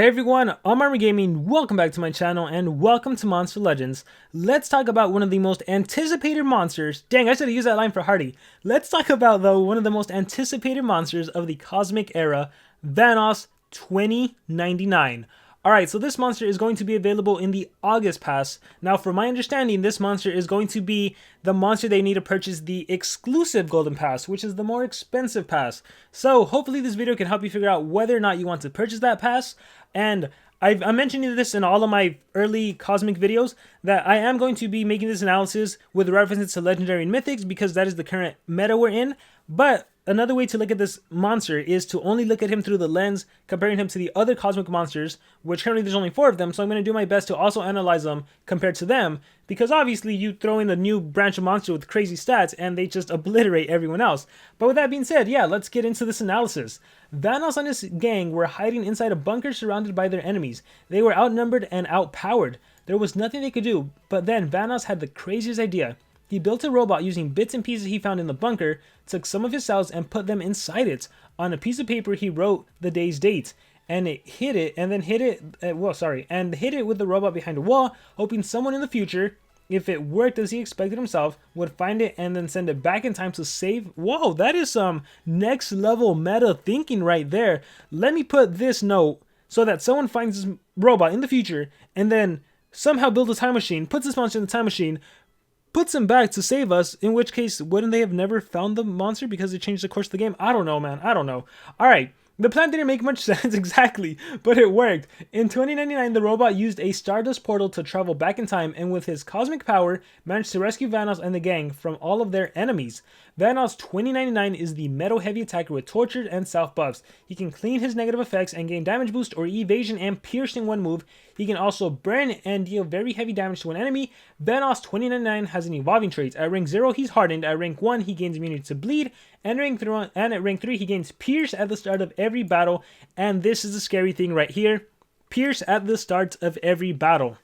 Hey everyone, I'm Orca Gaming, welcome back to my channel, and welcome to Monster Legends. Let's talk about one of the most anticipated monsters. Dang, I should have used that line for Hardy. Let's talk about, though, one of the most anticipated monsters of the Cosmic Era, VANOSS2099. Alright, so this monster is going to be available in the August pass. Now, from my understanding, this monster is going to be the monster they need to purchase the exclusive Golden Pass, which is the more expensive pass. So, hopefully this video can help you figure out whether or not you want to purchase that pass. And I'm mentioning this in all of my early Cosmic videos, that I am going to be making this analysis with references to Legendary and Mythics, because that is the current meta we're in. But another way to look at this monster is to only look at him through the lens, comparing him to the other Cosmic monsters, which currently there's only 4 of them, so I'm going to do my best to also analyze them compared to them, because obviously you throw in a new branch of monster with crazy stats, and they just obliterate everyone else. But with that being said, yeah, let's get into this analysis. VANOSS and his gang were hiding inside a bunker surrounded by their enemies. They were outnumbered and outpowered. There was nothing they could do, but then VANOSS had the craziest idea. He built a robot using bits and pieces he found in the bunker, took some of his cells and put them inside it. On a piece of paper he wrote the day's date, and hid it with the robot behind a wall, hoping someone in the future, if it worked as he expected himself, would find it and then send it back in time to save. Whoa, that is some next level meta thinking right there. Let me put this note so that someone finds this robot in the future and then somehow builds a time machine, puts this monster in the time machine, puts him back to save us, in which case, wouldn't they have never found the monster because it changed the course of the game? I don't know, man. I don't know. Alright, the plan didn't make much sense exactly, but it worked. In 2099, the robot used a Stardust portal to travel back in time, and with his cosmic power, managed to rescue VANOSS and the gang from all of their enemies. VANOSS2099 is the metal-heavy attacker with tortured and self buffs. He can clean his negative effects and gain damage boost or evasion and pierce in one move. He can also burn and deal very heavy damage to an enemy. VANOSS2099 has an evolving trait. At rank 0, he's hardened. At rank 1, he gains immunity to bleed. And at rank 3, he gains pierce at the start of every battle. And this is the scary thing right here. Pierce at the start of every battle.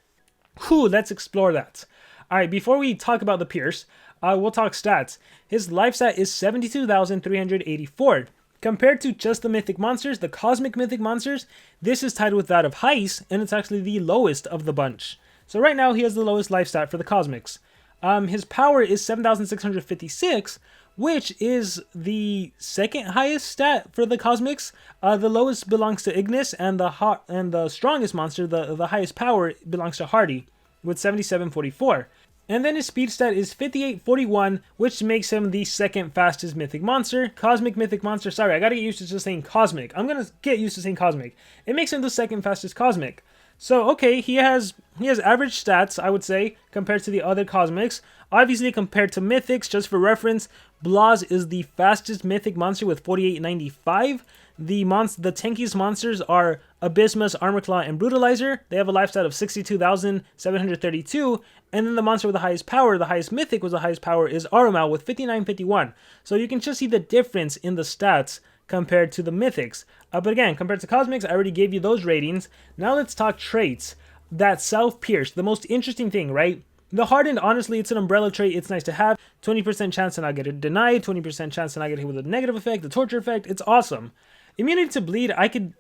Whew, let's explore that. Alright, before we talk about the pierce, we'll talk stats. His life stat is 72,384. Compared to just the mythic monsters, the cosmic mythic monsters, this is tied with that of Heist, and it's actually the lowest of the bunch. So right now he has the lowest life stat for the cosmics. His power is 7,656, which is the second highest stat for the cosmics. The lowest belongs to Ignis, and the strongest monster, the highest power, belongs to Hardy with 7744. And then his speed stat is 5841, which makes him the second fastest mythic monster. Cosmic mythic monster. Sorry, I gotta get used to just saying cosmic. I'm gonna get used to saying cosmic. It makes him the second fastest cosmic. So, okay, he has average stats, I would say, compared to the other cosmics. Obviously, compared to mythics, just for reference, Blaz is the fastest mythic monster with 4895. The tankiest monsters are Abysmus, Armorclaw, and Brutalizer. They have a life stat of 62,732. And then the monster with the highest power, the highest mythic with the highest power, is Arumal with 5951. So you can just see the difference in the stats compared to the mythics. But again, compared to cosmics, I already gave you those ratings. Now let's talk traits. That self-pierce, the most interesting thing, right? The hardened, honestly, it's an umbrella trait. It's nice to have. 20% chance to not get it denied. 20% chance to not get hit with a negative effect. The torture effect, it's awesome. Immunity to bleed,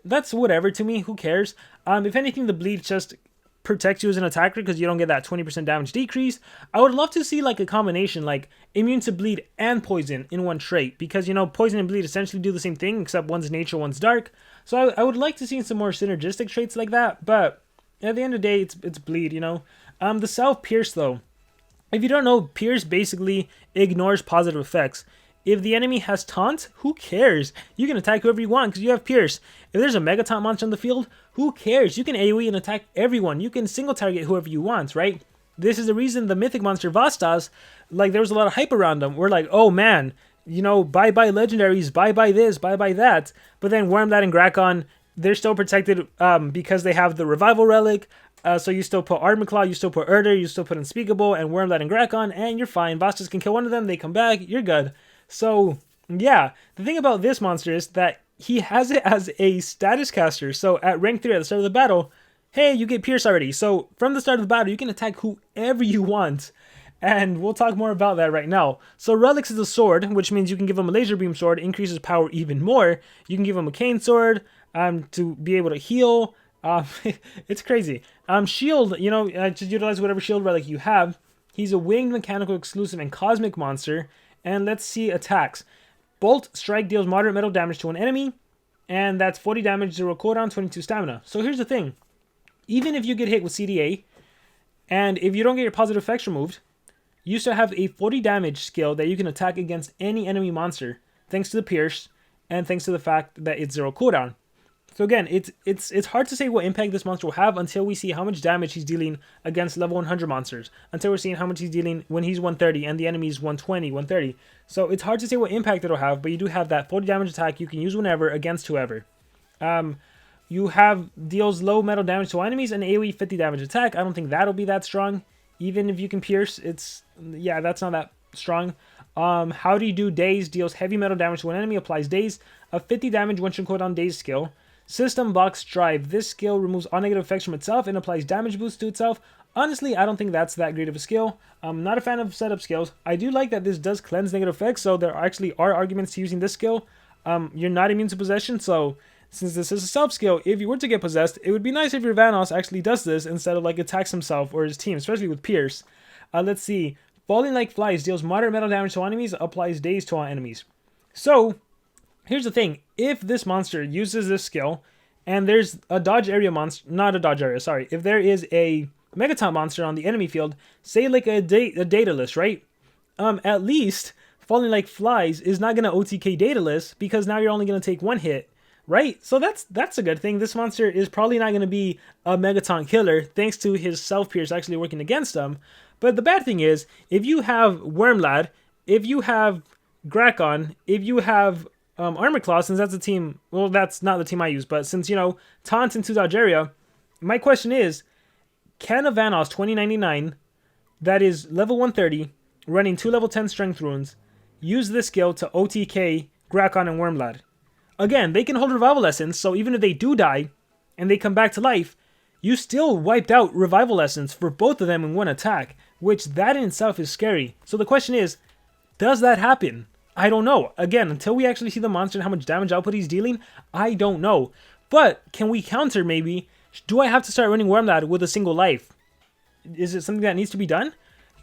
that's whatever to me. Who cares? If anything, the bleed just protects you as an attacker because you don't get that 20% damage decrease. I would love to see like a combination, like immune to bleed and poison in one trait, because, you know, poison and bleed essentially do the same thing, except one's nature, one's dark. So I would like to see some more synergistic traits like that, but at the end of the day, it's bleed, you know. The self-pierce, though. If you don't know, pierce basically ignores positive effects. If the enemy has taunt, who cares? You can attack whoever you want because you have pierce. If there's a mega taunt monster on the field, who cares? You can AoE and attack everyone. You can single target whoever you want, right? This is the reason the mythic monster Vastas, like, there was a lot of hype around them. We're like, oh man, you know, bye-bye legendaries, bye-bye this, bye-bye that. But then Wormlat and Grakon, they're still protected because they have the revival relic. So you still put Armorclaw, you still put Erder, you still put Unspeakable, and Wormlat and Grakon, and you're fine. Vastas can kill one of them, they come back, you're good. So, yeah, the thing about this monster is that he has it as a status caster. So at rank 3 at the start of the battle, hey, you get pierce already. So from the start of the battle, you can attack whoever you want. And we'll talk more about that right now. So Relics is a sword, which means you can give him a laser beam sword, increases power even more. You can give him a cane sword to be able to heal. It's crazy. Shield, you know, just utilize whatever shield relic you have. He's a winged mechanical exclusive and cosmic monster. And let's see attacks. Bolt Strike deals moderate metal damage to an enemy. And that's 40 damage, 0 cooldown, 22 stamina. So here's the thing. Even if you get hit with CDA, and if you don't get your positive effects removed, you still have a 40 damage skill that you can attack against any enemy monster, thanks to the Pierce, and thanks to the fact that it's 0 cooldown. So again, it's hard to say what impact this monster will have until we see how much damage he's dealing against level 100 monsters. Until we're seeing how much he's dealing when he's 130 and the enemy's 120, 130. So it's hard to say what impact it'll have, but you do have that 40 damage attack you can use whenever against whoever. You have deals low metal damage to enemies and AoE 50 damage attack. I don't think that'll be that strong. Even if you can pierce, yeah, that's not that strong. How do you do daze? Deals heavy metal damage to an enemy, applies daze. A 50 damage one shot cooldown daze skill. System Box Drive. This skill removes all negative effects from itself and applies damage boost to itself. Honestly, I don't think that's that great of a skill. I'm not a fan of setup skills. I do like that this does cleanse negative effects, so there actually are arguments to using this skill. You're not immune to possession, so since this is a self skill, if you were to get possessed, it would be nice if your VANOSS actually does this instead of like attacks himself or his team, especially with Pierce. Let's see. Falling Like Flies deals moderate metal damage to enemies, applies daze to all enemies. So, here's the thing. If this monster uses this skill, and there's a dodge area monster, not a dodge area, sorry. If there is a Megaton monster on the enemy field, say like a Daedalus, right? At least, Falling Like Flies is not going to OTK Daedalus, because now you're only going to take one hit, right? So that's a good thing. This monster is probably not going to be a Megaton killer, thanks to his self-pierce actually working against him. But the bad thing is, if you have Wormlad, if you have Grakon, if you have Armor Claw, since that's a team, well, that's not the team I use, but since, you know, Taunt and 2 dodge area, my question is, can a VANOSS2099 that is level 130, running 2 level 10 strength runes, use this skill to OTK Grakon and Wormlad? Again, they can hold Revival Essence, so even if they do die, and they come back to life, you still wiped out Revival Essence for both of them in one attack, which that in itself is scary. So the question is, does that happen? I don't know. Again, until we actually see the monster and how much damage output he's dealing, I don't know. But can we counter maybe? Do I have to start running Wormlad with a single life? Is it something that needs to be done?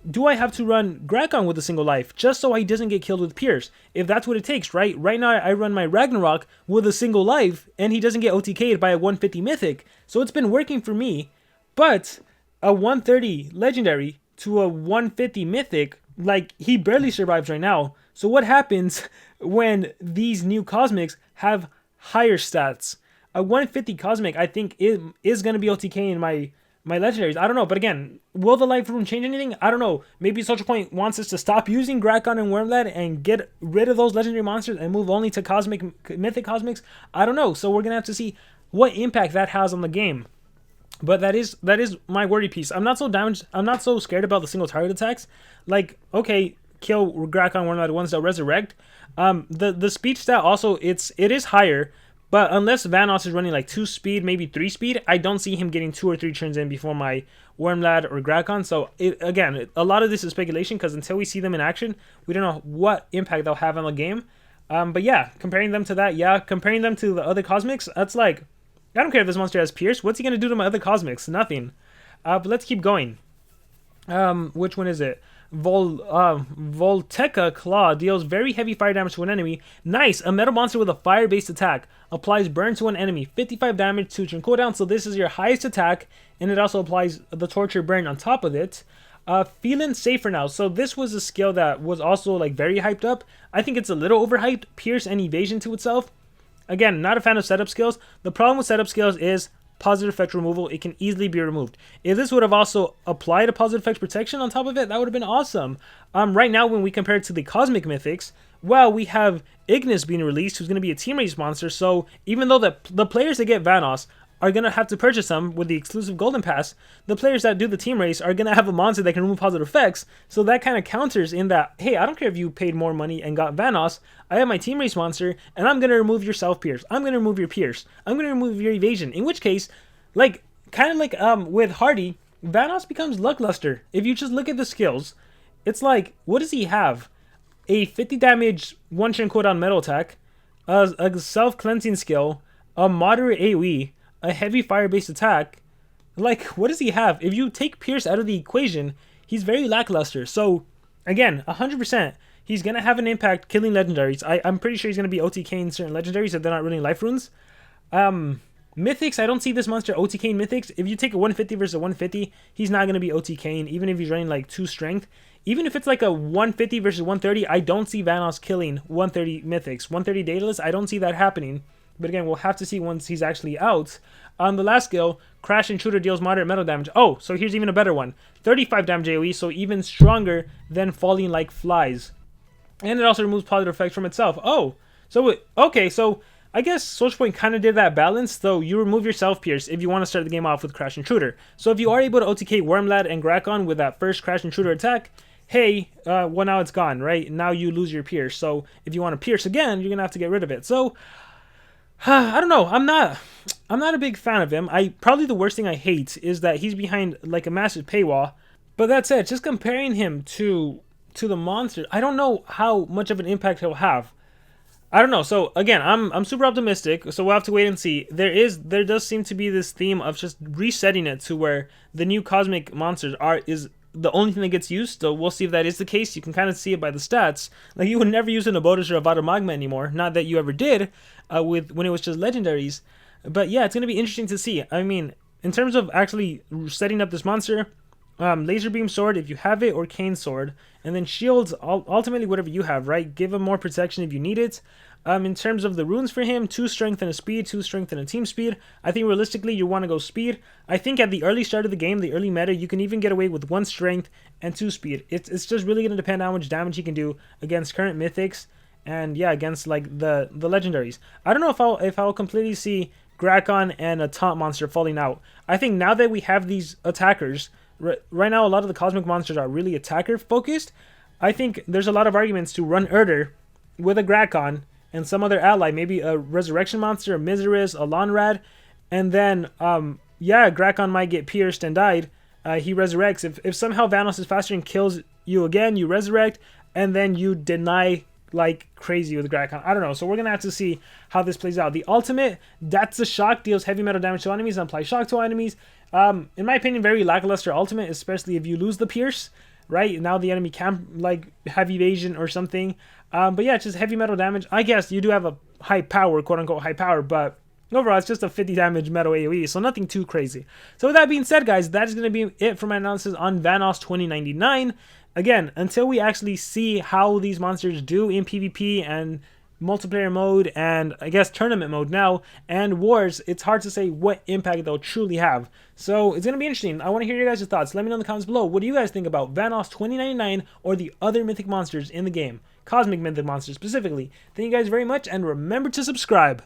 Do I have to run Grakon with a single life just so he doesn't get killed with Pierce? If that's what it takes, right? Right now I run my Ragnarök with a single life and he doesn't get OTK'd by a 150 Mythic. So it's been working for me. But a 130 Legendary to a 150 Mythic, like, he barely survives right now. So what happens when these new Cosmics have higher stats? A 150 Cosmic, I think, is going to be OTK in my legendaries. I don't know, but again, will the life rune change anything? I don't know. Maybe Social Point wants us to stop using Grakon and Wormlad and get rid of those legendary monsters and move only to Mythic Cosmics. I don't know. So we're gonna have to see what impact that has on the game. But that is my worry piece. I'm not so scared about the single target attacks. Like, okay, kill Grakon Wormlad once they'll resurrect. The speed stat also it is higher. But unless VANOSS is running like 2 speed, maybe 3 speed, I don't see him getting 2 or 3 turns in before my Wormlad or Grakon. So, again, a lot of this is speculation because until we see them in action, we don't know what impact they'll have on the game. But yeah, comparing them to that, comparing them to the other Cosmics, that's like, I don't care if this monster has Pierce. What's he going to do to my other Cosmics? Nothing. But let's keep going. Which one is it? Volteca Claw deals very heavy fire damage to an enemy. Nice! A metal monster with a fire-based attack. Applies burn to an enemy. 55 damage to turn cooldown, so this is your highest attack, and it also applies the torture burn on top of it. Feeling safer now. So this was a skill that was also like very hyped up. I think it's a little overhyped. Pierce and evasion to itself. Again, not a fan of setup skills. The problem with setup skills is positive effect removal. It can easily be removed. If this would have also applied a positive effect protection on top of it, that would have been awesome. Right now, when we compare it to the Cosmic Mythics, well, we have Ignis being released, who's going to be a team race monster. So even though the players that get VANOSS are going to have to purchase them with the exclusive Golden Pass, the players that do the team race are going to have a monster that can remove positive effects. So that kind of counters in that, hey, I don't care if you paid more money and got VANOSS. I have my team race monster, and I'm going to remove your self-pierce. I'm going to remove your pierce. I'm going to remove your evasion. In which case, like, kind of like with Hardy, VANOSS becomes Luckluster. If you just look at the skills, it's like, what does he have? A 50 damage one-turn cooldown metal attack, a self-cleansing skill, a moderate AoE, a heavy fire-based attack, like, what does he have? If you take Pierce out of the equation, he's very lackluster. So, again, 100%, he's going to have an impact killing legendaries. I'm pretty sure he's going to be OTKing certain legendaries if they're not running life runes. Mythics, I don't see this monster OTKing Mythics. If you take a 150 versus a 150, he's not going to be OTKing, even if he's running like 2 strength. Even if it's like a 150 versus 130, I don't see VANOSS killing 130 Mythics. 130 Daedalus, I don't see that happening. But again, we'll have to see once he's actually out. On the last skill, Crash Intruder deals moderate metal damage. Oh, so here's even a better one. 35 damage AoE, so even stronger than falling like flies. And it also removes positive effects from itself. Oh, so okay, so I guess Social Point kind of did that balance, though you remove your self-pierce if you want to start the game off with Crash Intruder. So if you are able to OTK Wormlad and Grakon with that first Crash Intruder attack, hey, well now it's gone, right? Now you lose your pierce. So if you want to pierce again, you're going to have to get rid of it. So I don't know. I'm not a big fan of him. Probably the worst thing I hate is that he's behind like a massive paywall. But that said, just comparing him to the monster, I don't know how much of an impact he'll have. I don't know. So again, I'm super optimistic. So we'll have to wait and see. There does seem to be this theme of just resetting it to where the new cosmic monsters is the only thing that gets used. So we'll see if that is the case. You can kind of see it by the stats. Like you would never use an Abodas or a Vada Magma anymore. Not that you ever did when it was just legendaries. But yeah, it's going to be interesting to see. I mean, in terms of actually setting up this monster, Laser Beam Sword if you have it, or Cane Sword, and then shields, ultimately whatever you have, right? Give him more protection if you need it. In terms of the runes for him, 2 strength and a speed, 2 strength and a team speed. I think realistically you want to go speed. I think at the early start of the game, the early meta, you can even get away with 1 strength and 2 speed. It's just really going to depend on how much damage he can do against current mythics, and yeah, against like the legendaries. I don't know if I'll completely see Grakon and a taunt monster falling out. I think now that we have these attackers, right now a lot of the cosmic monsters are really attacker focused. I think there's a lot of arguments to run Erder with a Grakon and some other ally, maybe a resurrection monster, a Miseris, a Lonrad, and then yeah, Grakon might get pierced and died. He resurrects. If somehow VANOSS is faster and kills you again, you resurrect, and then you deny like crazy with Grakon. I don't know. So we're going to have to see how this plays out. The ultimate, that's a shock, deals heavy metal damage to enemies and applies shock to enemies. In my opinion, very lackluster ultimate, especially if you lose the pierce, right? Now the enemy can't like have evasion or something. But yeah, it's just heavy metal damage. I guess you do have a high power, quote unquote high power, but overall it's just a 50 damage metal AoE, so nothing too crazy. So with that being said, guys, that is going to be it for my analysis on VANOSS2099. Again, until we actually see how these monsters do in PvP and multiplayer mode, and I guess tournament mode now, and wars, it's hard to say what impact they'll truly have. So it's going to be interesting. I want to hear your guys' thoughts. Let me know in the comments below. What do you guys think about VANOSS2099 or the other mythic monsters in the game? Cosmic mythic monsters specifically. Thank you guys very much, and remember to subscribe.